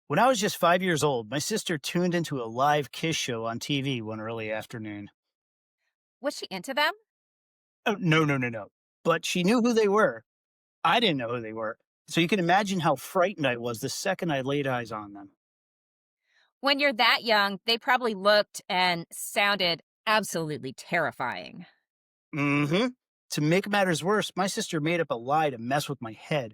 When I was just 5 years old, my sister tuned into a live Kiss show on TV one early afternoon. Was she into them? Oh, no, no, no, no. But she knew who they were. I didn't know who they were. So you can imagine how frightened I was the second I laid eyes on them. When you're that young, they probably looked and sounded absolutely terrifying. Mm-hmm. To make matters worse, my sister made up a lie to mess with my head.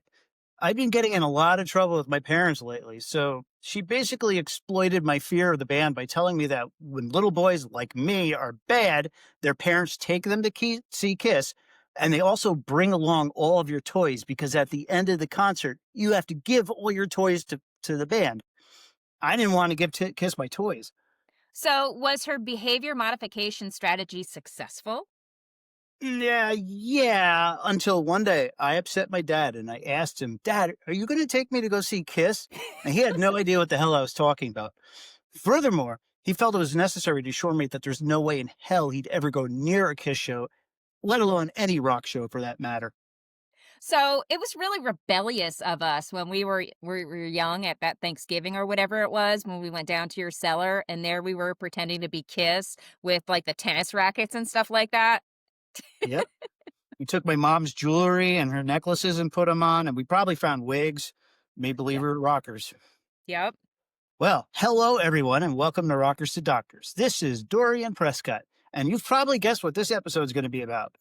I've been getting in a lot of trouble with my parents lately, so she basically exploited my fear of the band by telling me that when little boys like me are bad, their parents take them to see Kiss, and they also bring along all of your toys because at the end of the concert, you have to give all your toys to the band. I didn't want to give Kiss my toys. So, was her behavior modification strategy successful? Yeah, until one day I upset my dad and I asked him, Dad, are you going to take me to go see Kiss? And he had no idea what the hell I was talking about. Furthermore, he felt it was necessary to assure me that there's no way in hell he'd ever go near a Kiss show, let alone any rock show for that matter. So, it was really rebellious of us when we were young at that Thanksgiving or whatever it was when we went down to your cellar and there we were pretending to be Kiss with like the tennis rackets and stuff like that. Yep. We took my mom's jewelry and her necklaces and put them on, and we probably found wigs, made believe Yeah. we were rockers. Yep. Well, hello, everyone, and welcome to Rockers to Doctors. This is Dorian Prescott, and you've probably guessed what this episode is going to be about.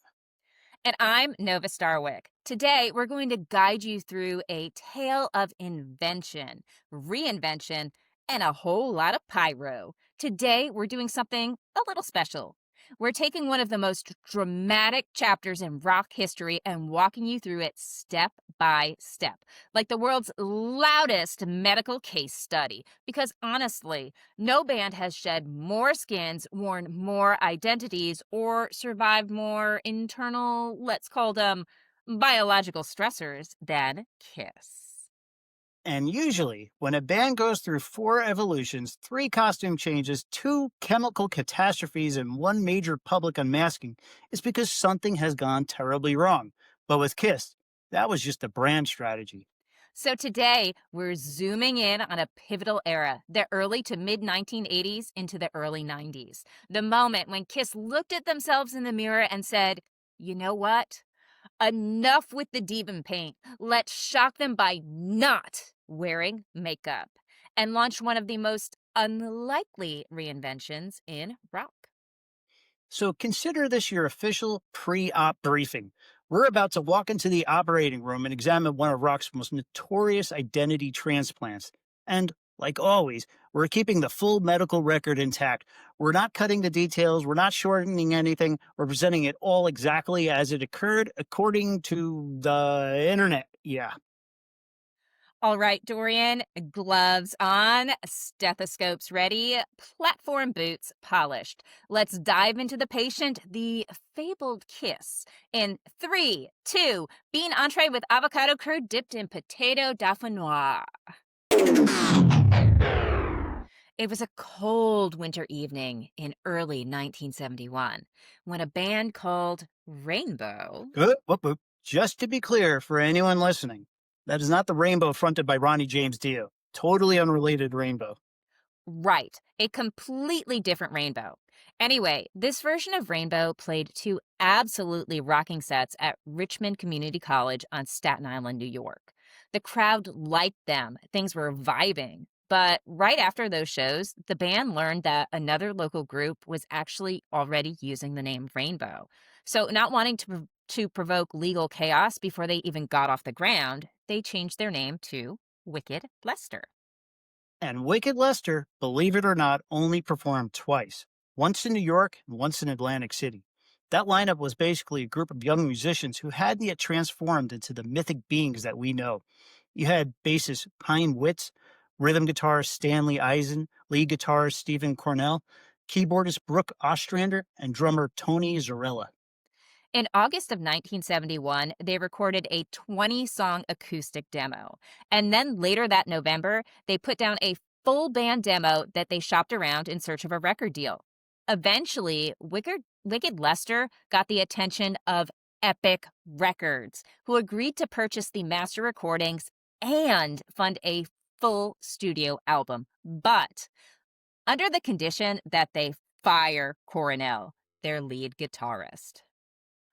And I'm Nova Starwick. Today, we're going to guide you through a tale of invention, reinvention, and a whole lot of pyro. Today, we're doing something a little special. We're taking one of the most dramatic chapters in rock history and walking you through it step by step, like the world's loudest medical case study. Because honestly, no band has shed more skins, worn more identities, or survived more internal, let's call them biological stressors than Kiss. And usually, when a band goes through four evolutions, three costume changes, two chemical catastrophes, and one major public unmasking, it's because something has gone terribly wrong. But with Kiss, that was just a brand strategy. So today, we're zooming in on a pivotal era, the early to mid 1980s into the early 90s. The moment when Kiss looked at themselves in the mirror and said, you know what? Enough with the demon paint. Let's shock them by not wearing makeup and launch one of the most unlikely reinventions in rock. So consider this your official pre op briefing. We're about to walk into the operating room and examine one of rock's most notorious identity transplants. And like always, we're keeping the full medical record intact. We're not cutting the details, we're not shortening anything, we're presenting it all exactly as it occurred according to the internet. Yeah. All right, Dorian, gloves on, stethoscopes ready, platform boots polished. Let's dive into the patient, the fabled Kiss. In 3, 2, bean entree with avocado curd dipped in potato dauphinoise. It was a cold winter evening in early 1971 when a band called Rainbow. Whoop, whoop. Just to be clear for anyone listening, that is not the rainbow fronted by Ronnie James Dio. Totally unrelated rainbow. Right, a completely different Rainbow. Anyway, this version of Rainbow played two absolutely rocking sets at Richmond Community College on Staten Island, New York. The crowd liked them, things were vibing. But right after those shows, the band learned that another local group was actually already using the name Rainbow. So, not wanting to provoke legal chaos before they even got off the ground, they changed their name to Wicked Lester. And Wicked Lester, believe it or not, only performed twice, once in New York and once in Atlantic City. That lineup was basically a group of young musicians who hadn't yet transformed into the mythic beings that we know. You had bassist Pine Witz, rhythm guitarist Stanley Eisen, lead guitarist Stephen Cornell, keyboardist Brooke Ostrander, and drummer Tony Zarella. In August of 1971, they recorded a 20-song acoustic demo. And then later that November, they put down a full band demo that they shopped around in search of a record deal. Eventually, Wicked Lester got the attention of Epic Records, who agreed to purchase the master recordings and fund a full studio album, but under the condition that they fire Coronel, their lead guitarist.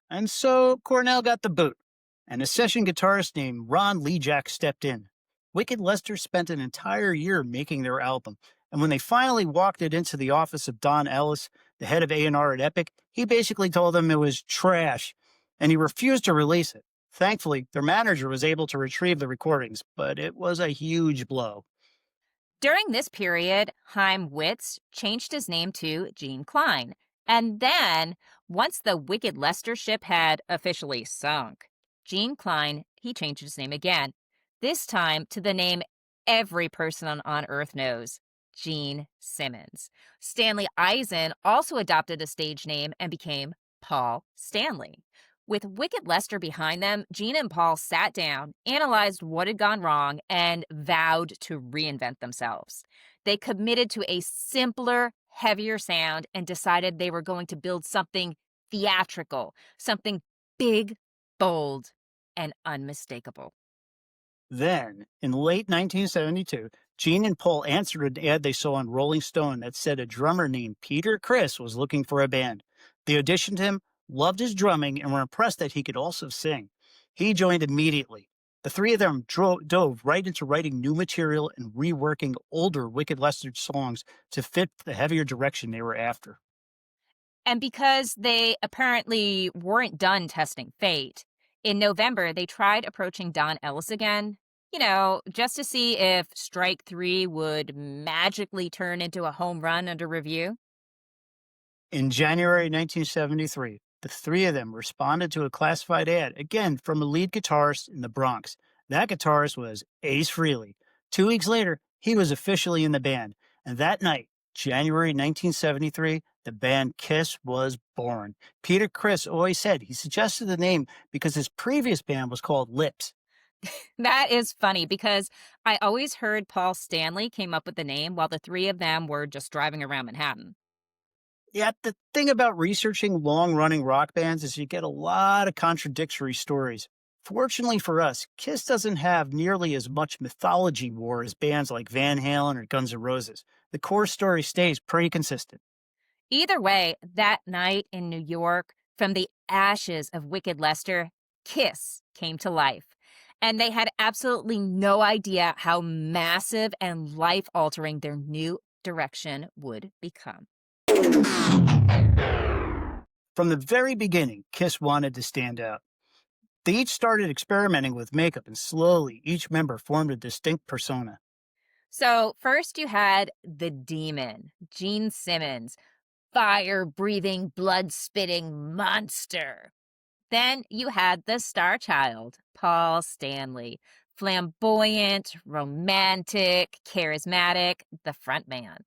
And so Cornell got the boot, and a session guitarist named Ron Lejack stepped in. Wicked Lester spent an entire year making their album, and when they finally walked it into the office of Don Ellis, the head of A&R at Epic, he basically told them it was trash, and he refused to release it. Thankfully, their manager was able to retrieve the recordings, but it was a huge blow. During this period, Chaim Witz changed his name to Gene Klein. And then, once the Wicked Lester ship had officially sunk, Gene Klein, he changed his name again, this time to the name every person on Earth knows, Gene Simmons. Stanley Eisen also adopted a stage name and became Paul Stanley. With Wicked Lester behind them, Gene and Paul sat down, analyzed what had gone wrong, and vowed to reinvent themselves. They committed to a simpler, heavier sound and decided they were going to build something theatrical, something big, bold, and unmistakable. Then, in late 1972, Gene and Paul answered an ad they saw on Rolling Stone that said a drummer named Peter Criss was looking for a band. They auditioned him, loved his drumming, and were impressed that he could also sing. He joined immediately. The three of them dove right into writing new material and reworking older Wicked Lester songs to fit the heavier direction they were after. And because they apparently weren't done testing fate, in November they tried approaching Don Ellis again, just to see if Strike 3 would magically turn into a home run under review. In January 1973, the three of them responded to a classified ad, again from a lead guitarist in the Bronx. That guitarist was Ace Frehley. 2 weeks later, he was officially in the band. And that night, January 1973, the band Kiss was born. Peter Criss always said he suggested the name because his previous band was called Lips. That is funny because I always heard Paul Stanley came up with the name while the three of them were just driving around Manhattan. Yeah, the thing about researching long running rock bands is you get a lot of contradictory stories. Fortunately for us, Kiss doesn't have nearly as much mythology war as bands like Van Halen or Guns N' Roses. The core story stays pretty consistent. Either way, that night in New York, from the ashes of Wicked Lester, Kiss came to life. And they had absolutely no idea how massive and life altering their new direction would become. From the very beginning, Kiss wanted to stand out. They each started experimenting with makeup, and slowly each member formed a distinct persona. So, first you had the demon, Gene Simmons, fire breathing, blood spitting monster. Then you had the star child, Paul Stanley, flamboyant, romantic, charismatic, the front man.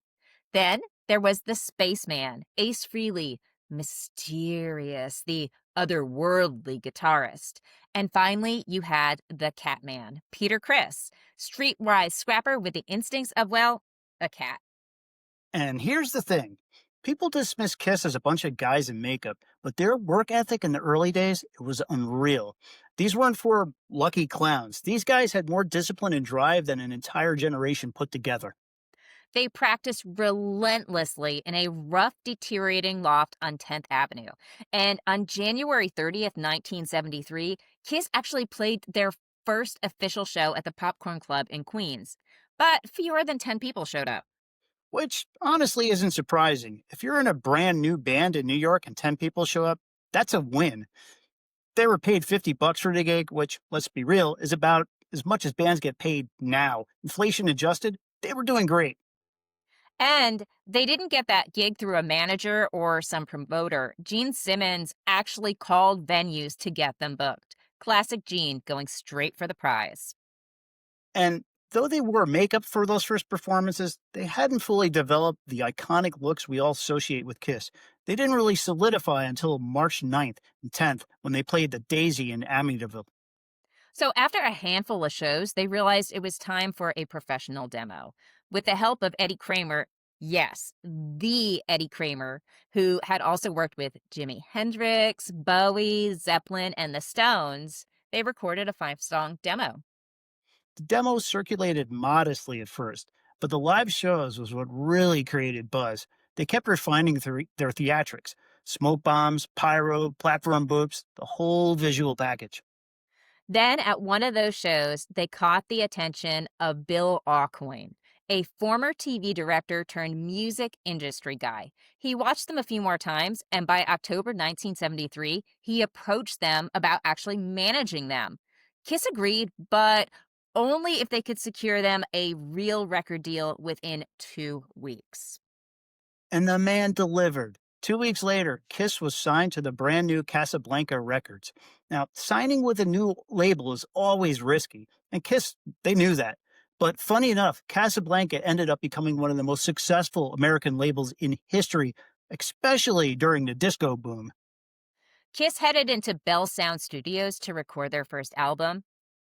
Then there was the spaceman, Ace Frehley, mysterious, the otherworldly guitarist. And finally, you had the Catman, Peter Criss, streetwise scrapper with the instincts of, well, a cat. And here's the thing, people dismiss Kiss as a bunch of guys in makeup, but their work ethic in the early days, it was unreal. These weren't for lucky clowns. These guys had more discipline and drive than an entire generation put together. They practiced relentlessly in a rough, deteriorating loft on 10th Avenue. And on January 30th, 1973, Kiss actually played their first official show at the Popcorn Club in Queens. But fewer than 10 people showed up. Which honestly isn't surprising. If you're in a brand new band in New York and 10 people show up, that's a win. They were paid $50 for the gig, which, let's be real, is about as much as bands get paid now. Inflation adjusted, they were doing great. And they didn't get that gig through a manager or some promoter. Gene Simmons actually called venues to get them booked. Classic Gene going straight for the prize. And though they wore makeup for those first performances, they hadn't fully developed the iconic looks we all associate with Kiss. They didn't really solidify until March 9th and 10th when they played the Daisy in Amityville. So after a handful of shows, they realized it was time for a professional demo. With the help of Eddie Kramer, yes, the Eddie Kramer, who had also worked with Jimi Hendrix, Bowie, Zeppelin, and the Stones, they recorded a 5-song demo. The demos circulated modestly at first, but the live shows was what really created buzz. They kept refining their theatrics: smoke bombs, pyro, platform boops, the whole visual package. Then at one of those shows, they caught the attention of Bill Aucoin, a former TV director turned music industry guy. He watched them a few more times, and by October 1973, he approached them about actually managing them. Kiss agreed, but only if they could secure them a real record deal within 2 weeks. And the man delivered. 2 weeks later, Kiss was signed to the brand new Casablanca Records. Now, signing with a new label is always risky, and Kiss, they knew that. But funny enough, Casablanca ended up becoming one of the most successful American labels in history, especially during the disco boom. Kiss headed into Bell Sound Studios to record their first album.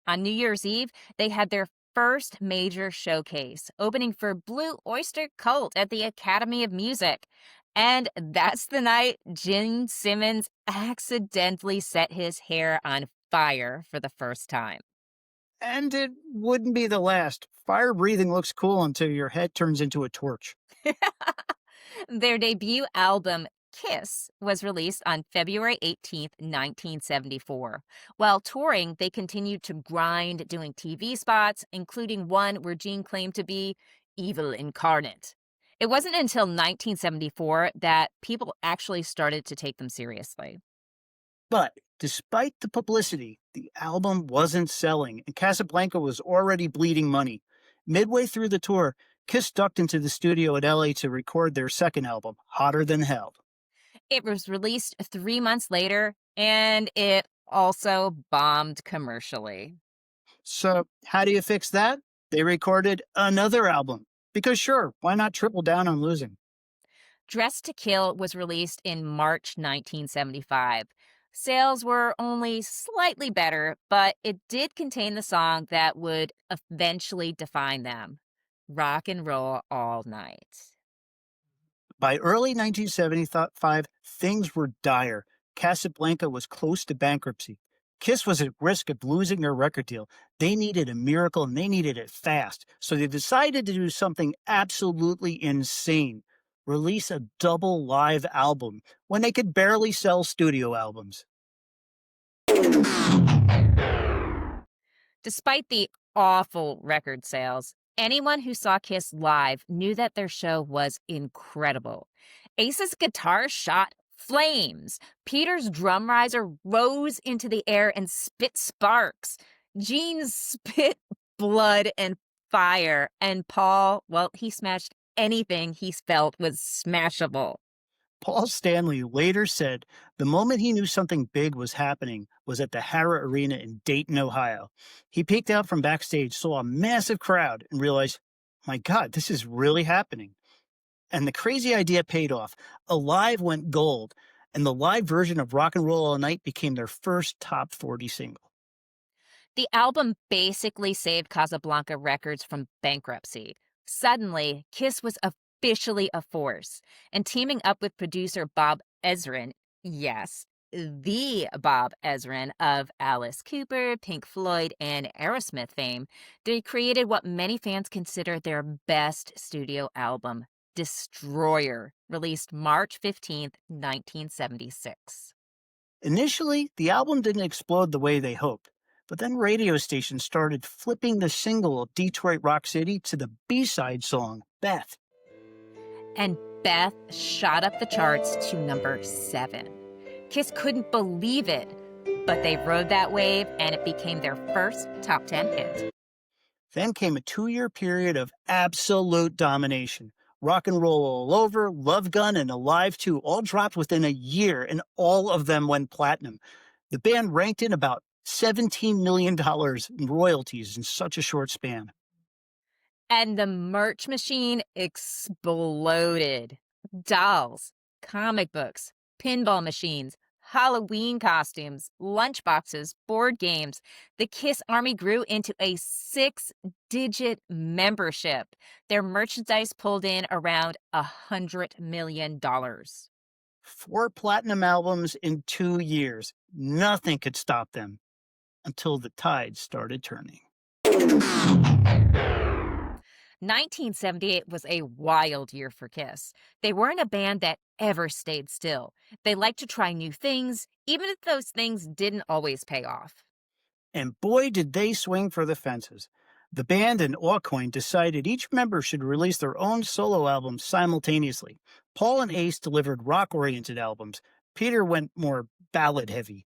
On New Year's Eve, they had their first major showcase, opening for Blue Oyster Cult at the Academy of Music. And that's the night Gene Simmons accidentally set his hair on fire for the first time. And it wouldn't be the last. Fire breathing looks cool until your head turns into a torch. Their debut album, Kiss, was released on February 18th, 1974. While touring, they continued to grind doing TV spots, including one where Gene claimed to be evil incarnate. It wasn't until 1974 that people actually started to take them seriously. But despite the publicity, the album wasn't selling, and Casablanca was already bleeding money. Midway through the tour, Kiss ducked into the studio at LA to record their second album, Hotter Than Hell. It was released 3 months later, and it also bombed commercially. So, how do you fix that? They recorded another album. Because, sure, why not triple down on losing? Dressed to Kill was released in March 1975. Sales were only slightly better, but it did contain the song that would eventually define them: Rock and Roll All Night. By early 1975, things were dire. Casablanca was close to bankruptcy. Kiss was at risk of losing their record deal. They needed a miracle and they needed it fast. So they decided to do something absolutely insane: release a double live album when they could barely sell studio albums. Despite the awful record sales, anyone who saw Kiss live knew that their show was incredible. Ace's guitar shot flames. Peter's drum riser rose into the air and spit sparks. Gene spit blood and fire. And Paul, well, he smashed anything he felt was smashable. Paul Stanley later said the moment he knew something big was happening was at the Hara Arena in Dayton, Ohio. He peeked out from backstage, saw a massive crowd, and realized, my God, this is really happening. And the crazy idea paid off. Alive went gold, and the live version of Rock and Roll All Night became their first top 40 single. The album basically saved Casablanca Records from bankruptcy. Suddenly, Kiss was officially a force, and teaming up with producer Bob Ezrin, yes, the Bob Ezrin of Alice Cooper, Pink Floyd, and Aerosmith fame, they created what many fans consider their best studio album, Destroyer, released March 15th, 1976. Initially, the album didn't explode the way they hoped, but then radio stations started flipping the single Detroit Rock City to the B-side song, Beth. And Beth shot up the charts to number 7. Kiss couldn't believe it, but they rode that wave and it became their first top 10 hit. Then came a 2-year period of absolute domination. Rock and Roll All Over, Love Gun, and Alive 2 all dropped within a year, and all of them went platinum. The band ranked in about $17 million in royalties in such a short span. And the merch machine exploded. Dolls, comic books, pinball machines, Halloween costumes, lunchboxes, board games. The Kiss Army grew into a 6-digit membership. Their merchandise pulled in around $100 million. 4 platinum albums in 2 years. Nothing could stop them until the tide started turning. 1978 was a wild year for Kiss. They weren't a band that ever stayed still. They liked to try new things, even if those things didn't always pay off. And boy, did they swing for the fences. The band and Aucoin decided each member should release their own solo albums simultaneously. Paul and Ace delivered rock oriented albums. Peter went more ballad heavy.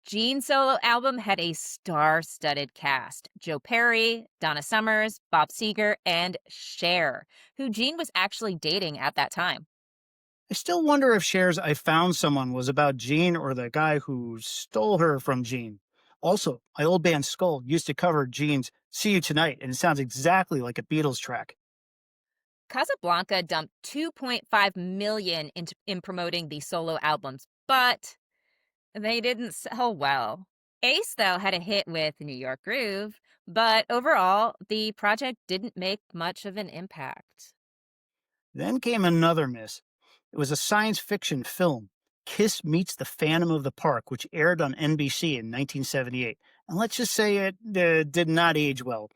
Gene's solo album had a star-studded cast: Joe Perry, Donna Summers, Bob Seger, and Cher, who Gene was actually dating at that time. I still wonder if Cher's I Found Someone was about Gene or the guy who stole her from Gene. Also, my old band Skull used to cover Gene's See You Tonight, and it sounds exactly like a Beatles track. Casablanca dumped 2.5 million in promoting the solo albums, but they didn't sell well. Ace, though, had a hit with New York Groove, but overall, the project didn't make much of an impact. Then came another miss. It was a science fiction film, Kiss Meets the Phantom of the Park, which aired on NBC in 1978. And let's just say it did not age well,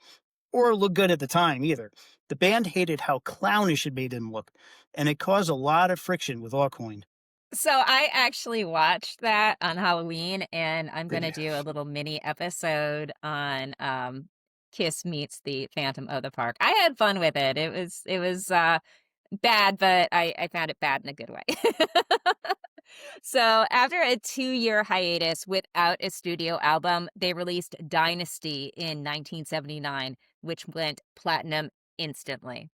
or look good at the time either. The band hated how clownish it made them look, and it caused a lot of friction with Aucoin. So I actually watched that on Halloween, and I'm Did gonna you? do a little mini episode on Kiss Meets the Phantom of the Park. I had fun with it. It was bad, but I found it bad in a good way. So after a 2-year hiatus without a studio album, they released Dynasty in 1979, which went platinum instantly.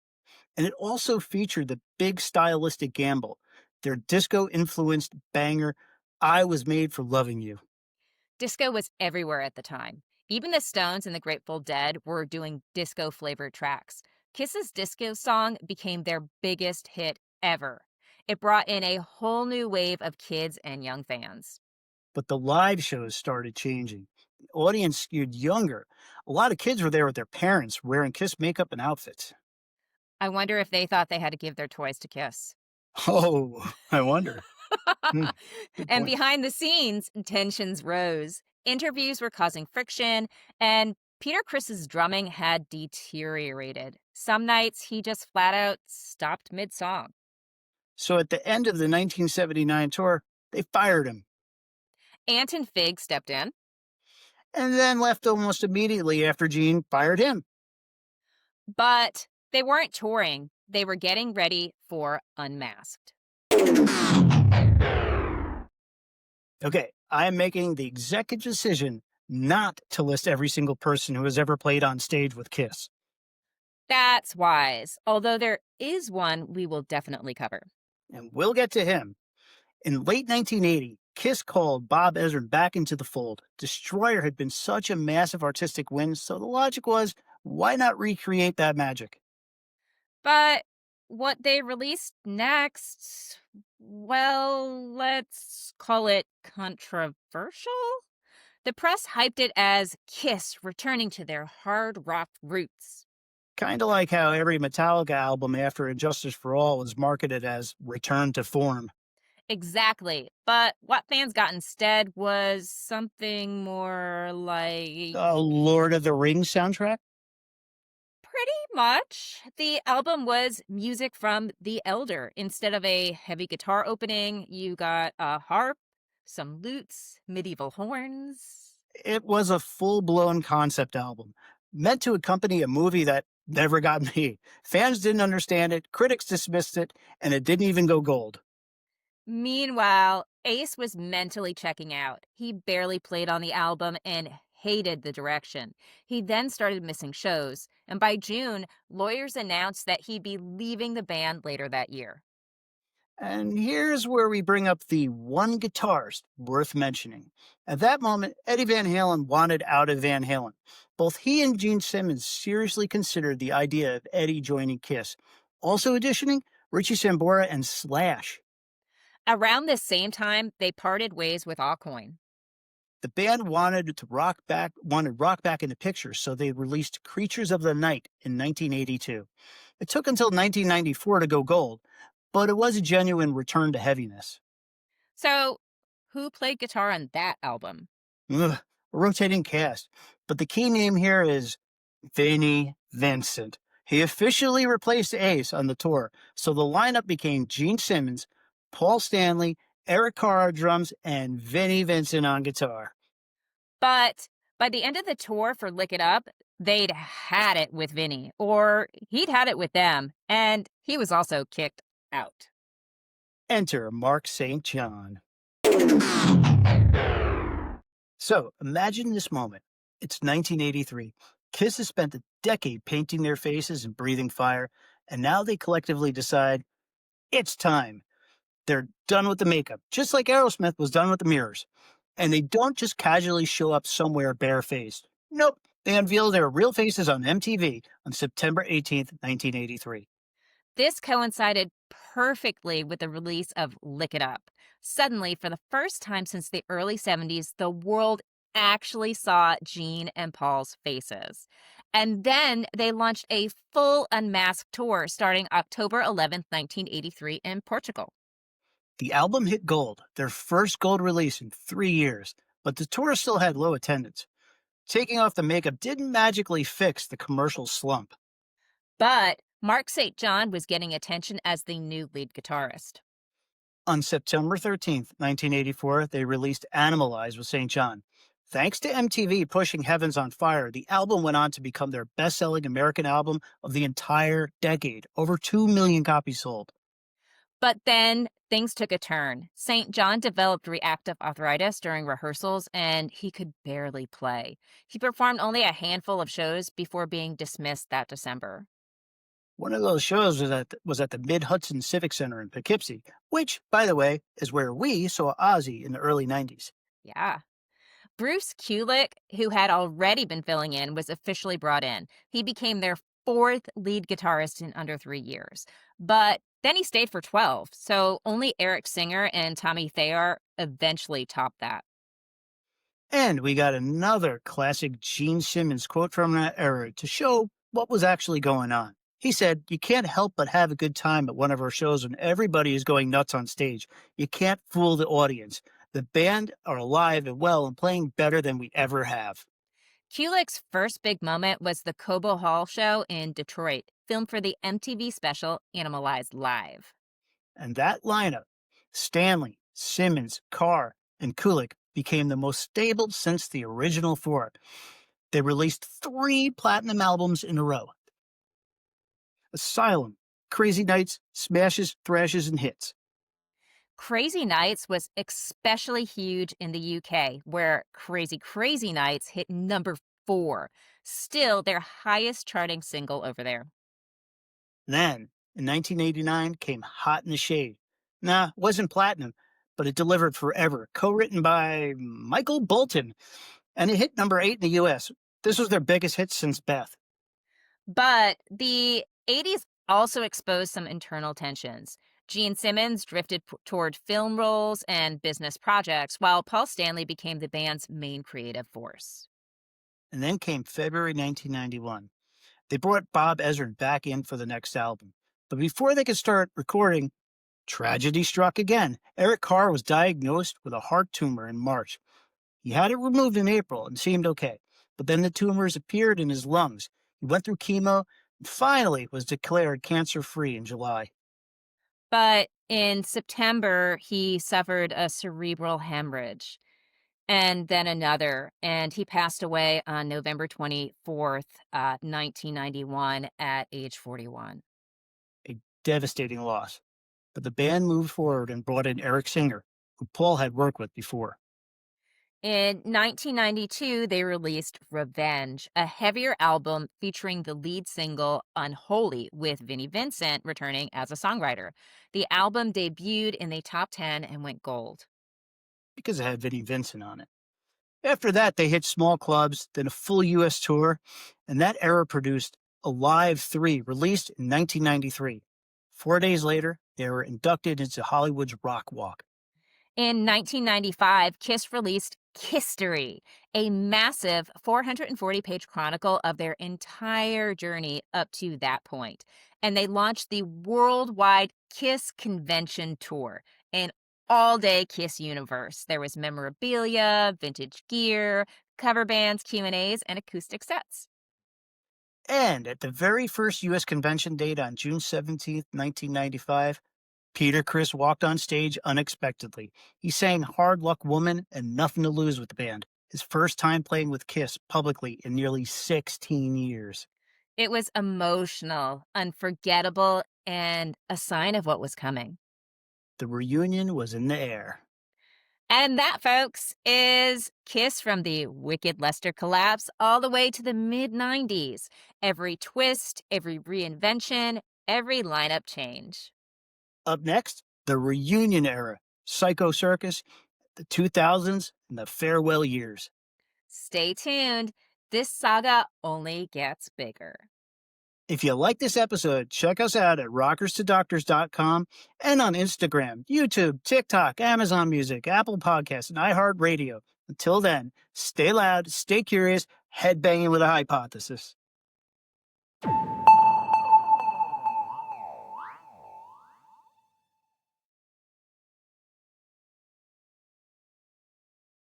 And it also featured the big stylistic gamble, their disco influenced banger, I Was Made for Loving You. Disco was everywhere at the time. Even the Stones and the Grateful Dead were doing disco flavored tracks. Kiss's disco song became their biggest hit ever. It brought in a whole new wave of kids and young fans. But the live shows started changing. The audience skewed younger. A lot of kids were there with their parents wearing Kiss makeup and outfits. I wonder if they thought they had to give their toys to Kiss. Oh, I wonder. Hmm, good And point. behind the scenes, tensions rose. Interviews were causing friction, and Peter Criss's drumming had deteriorated. Some nights he just flat out stopped mid song. So at the end of the 1979 tour, they fired him Anton Fig stepped in, and then left almost immediately after Gene fired him. but they weren't touring. They were getting ready for Unmasked. Okay, I am making the executive decision not to list every single person who has ever played on stage with Kiss. That's wise, although there is one we will definitely cover. And we'll get to him. In late 1980, Kiss called Bob Ezrin back into the fold. Destroyer had been such a massive artistic win, so the logic was, why not recreate that magic? But what they released next, well, let's call it controversial? The press hyped it as Kiss returning to their hard rock roots. Kind of like how every Metallica album after Injustice for All was marketed as Return to Form. Exactly. But what fans got instead was something more like The Lord of the Rings soundtrack? pretty much. The album was music from The Elder. Instead of a heavy guitar opening, you got a harp, some lutes, medieval horns. It was a full blown concept album, meant to accompany a movie that never got made. Fans didn't understand it, critics dismissed it, and it didn't even go gold. Meanwhile, Ace was mentally checking out. He barely played on the album and hated the direction. He then started missing shows, and by June, lawyers announced that he'd be leaving the band later that year. And here's where we bring up the one guitarist worth mentioning. At that moment, Eddie Van Halen wanted out of Van Halen. Both he and Gene Simmons seriously considered the idea of Eddie joining Kiss. Also auditioning, Richie Sambora and Slash. Around this same time, they parted ways with Aucoin. The band wanted rock back in the picture, so they released Creatures of the Night in 1982. It took until 1994 to go gold, but it was a genuine return to heaviness. So, who played guitar on that album? Ugh, a rotating cast. But the key name here is Vinnie Vincent. He officially replaced Ace on the tour, so the lineup became Gene Simmons, Paul Stanley, Eric Carr on drums, and Vinnie Vincent on guitar. But by the end of the tour for Lick It Up, they'd had it with Vinny, or he'd had it with them, and he was also kicked out. Enter Mark St. John. So imagine this moment. It's 1983. Kiss has spent a decade painting their faces and breathing fire, and now they collectively decide it's time. They're done with the makeup, just like Aerosmith was done with the mirrors. And they don't just casually show up somewhere barefaced. Nope, they unveil their real faces on MTV on September 18th, 1983. This coincided perfectly with the release of Lick It Up. Suddenly, for the first time since the early 70s, the world actually saw Gene and Paul's faces. And then they launched a full Unmasked tour starting October 11th, 1983 in Portugal. The album hit gold, their first gold release in 3 years, but the tour still had low attendance. Taking off the makeup didn't magically fix the commercial slump. But Mark St. John was getting attention as the new lead guitarist. On September 13th, 1984, they released Animalize with St. John. Thanks to MTV pushing Heavens on Fire, the album went on to become their best selling American album of the entire decade, over 2 million copies sold. But then things took a turn. St. John developed reactive arthritis during rehearsals and he could barely play. He performed only a handful of shows before being dismissed that December. One of those shows was at the Mid Hudson Civic Center in Poughkeepsie, which, by the way, is where we saw Ozzy in the early 90s. Yeah. Bruce Kulick, who had already been filling in, was officially brought in. He became their fourth lead guitarist in under 3 years. But then he stayed for 12, so only Eric Singer and Tommy Thayer eventually topped that. And we got another classic Gene Simmons quote from that era to show what was actually going on. He said, "You can't help but have a good time at one of our shows when everybody is going nuts on stage. You can't fool the audience. The band are alive and well and playing better than we ever have." Kulick's first big moment was the Cobo Hall show in Detroit, filmed for the MTV special Animalized Live. And that lineup, Stanley, Simmons, Carr, and Kulick, became the most stable since the original four. They released 3 platinum albums in a row: Asylum, Crazy Nights, Smashes, Thrashes, and Hits. Crazy Nights was especially huge in the UK, where Crazy Crazy Nights hit number 4, still their highest charting single over there. Then, in 1989, came Hot in the Shade. Nah, wasn't platinum, but it delivered forever. Co written by Michael Bolton, and it hit number 8 in the US. This was their biggest hit since Beth. But the 80s also exposed some internal tensions. Gene Simmons drifted toward film roles and business projects, while Paul Stanley became the band's main creative force. And then came February 1991. They brought Bob Ezrin back in for the next album. But before they could start recording, tragedy struck again. Eric Carr was diagnosed with a heart tumor in March. He had it removed in April and seemed okay. But then the tumors appeared in his lungs. He went through chemo and finally was declared cancer free in July. But in September, he suffered a cerebral hemorrhage and then another, and he passed away on November 24th, 1991, at age 41. A devastating loss. But the band moved forward and brought in Eric Singer, who Paul had worked with before. In 1992, they released Revenge, a heavier album featuring the lead single Unholy, with Vinnie Vincent returning as a songwriter. The album debuted in the top 10 and went gold. Because it had Vinnie Vincent on it. After that, they hit small clubs, then a full US tour, and that era produced Alive 3, released in 1993. 4 days later, they were inducted into Hollywood's Rock Walk. In 1995, Kiss released Kisstory, a massive 440-page chronicle of their entire journey up to that point. And they launched the worldwide Kiss Convention Tour, an all-day Kiss universe. There was memorabilia, vintage gear, cover bands, Q&As, and acoustic sets. And at the very first U.S. convention date on June 17th, 1995, Peter Criss walked on stage unexpectedly. He sang Hard Luck Woman and Nothing to Lose with the band, his first time playing with Kiss publicly in nearly 16 years. It was emotional, unforgettable, and a sign of what was coming. The reunion was in the air. And that, folks, is Kiss from the Wicked Lester collapse all the way to the mid-90s. Every twist, every reinvention, every lineup change. Up next, the reunion era, Psycho Circus, the 2000s, and the farewell years. Stay tuned. This saga only gets bigger. If you like this episode, check us out at rockerstodoctors.com and on Instagram, YouTube, TikTok, Amazon Music, Apple Podcasts, and iHeartRadio. Until then, stay loud, stay curious, headbanging with a hypothesis.